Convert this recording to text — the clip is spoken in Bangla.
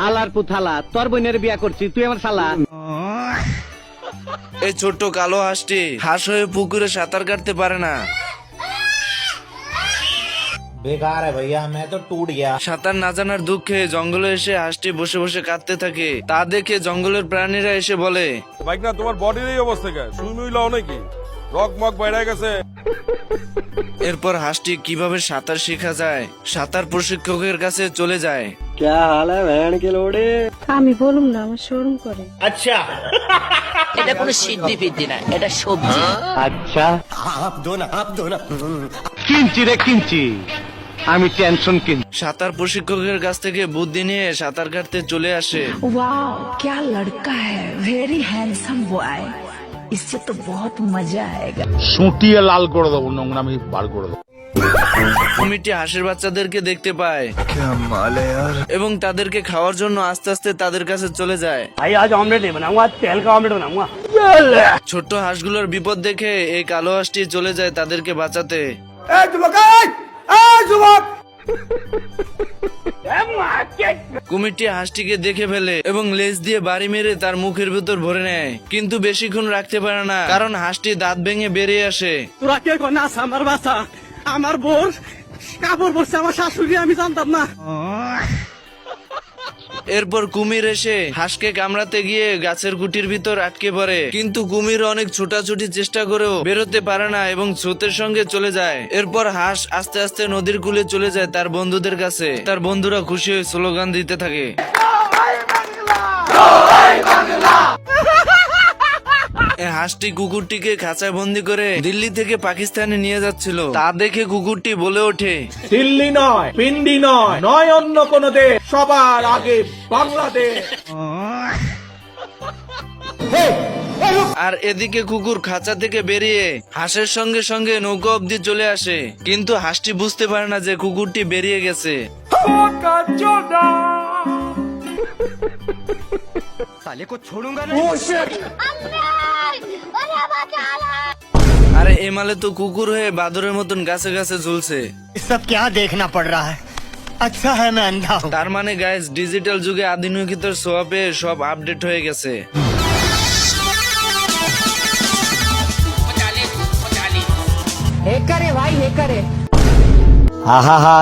হালার পুথালা, তোর বোনের বিয়া করছি, তুই আমার শালা। এই ছোট্ট কালো হাঁসটি হাঁস হয়ে পুকুরে সাঁতার কাটতে পারে না। बेकार है भैया, मैं तो टूट गया। সাঁতার না জানার দুঃখে জঙ্গলে এসে হাঁসটি বসে বসে কাঁদতে থাকে। তা দেখে জঙ্গলের প্রাণীরা এসে বলে, বাইক না তোমার বডির এই অবস্থা কে? শুই মুই লাও নাকি? রক মক বাইরে গেছে। এরপর হাঁসটি কিভাবে সাঁতার শেখা যায় সাঁতার প্রশিক্ষকের কাছে চলে যায়। আমি বলুম না, আমার শরম করে। এটা কোনো সিদ্ধি ফিদ্ধি না, এটা সবজি। আচ্ছা কিনছি রে কিনছি, আমি টেনশন কিনছি। সাঁতার প্রশিক্ষকের কাছ থেকে বুদ্ধি নিয়ে সাঁতার কাটতে চলে আসে। वाह क्या लड़का है, वेरी हैंडसम बॉय, इससे तो बहुत मजा आएगा। সুটিয়ে লাল করে দেবো, নোংরামি বার করে দেবো। কুমিরটি হাঁসের বাচ্চাদেরকে দেখতে পায় এবং তাদেরকে খাওয়ার জন্য আস্তে আস্তে তাদের কাছে চলে যায়। ছোট্ট হাঁসগুলোর বিপদ দেখে এই কালো হাঁসটি চলে যায় তাদেরকে বাঁচাতে। কুমিরটি হাঁসটিকে দেখে ফেলে এবং লেজ দিয়ে বাড়ি মেরে তার মুখের ভিতর ভরে নেয়, কিন্তু বেশিক্ষণ রাখতে পারে না কারণ হাঁসটি দাঁত ভেঙে বেরিয়ে আসে। তোরা কে নাচ আমার বাচ্চা, আমার বোর কাপড় পরছে আমার শাশুড়ি, আমি জানতাম না। এরপর কুমির এসে হাঁসকে কামড়াতে গিয়ে গাছের গুটির ভিতর আটকে পড়ে, কিন্তু কুমির অনেক ছোটাছুটি চেষ্টা করেও বেরোতে পারে না এবং স্রোতের সঙ্গে চলে যায়। এরপর হাঁস আস্তে আস্তে নদীর কূলে চলে যায় তার বন্ধুদের কাছে। তার বন্ধুরা খুশি হয়ে স্লোগান দিতে থাকে। এই হাঁসটি কুকুরটিকে খাঁচায় বন্দি করে দিল্লি থেকে পাকিস্তানে নিয়ে যাচ্ছিল। তা দেখে কুকুরটি বলে ওঠে, दिल्ली नय, पिंडी नय, नय অন্য কোন দেশ, সবার আগে বাংলাদেশ। আর এদিকে কুকুর খাঁচা থেকে বেরিয়ে হাঁসের সঙ্গে সঙ্গে নৌকা অব্দি চলে আসে, কিন্তু হাঁসটি বুঝতে পারে না যে কুকুরটি বেরিয়ে গেছে। আরে এমালে তো কুকুর হয়ে বাদরের মতন গাছে গাছে ঝুলছে। सब क्या देखना पड़ रहा है? अच्छा है मैं अंधा हूँ। তার মানে গাইস, ডিজিটাল যুগে আধুনিকতার ছোঁয়া পেয়ে সব আপডেট হয়ে গেছে। हा हा हा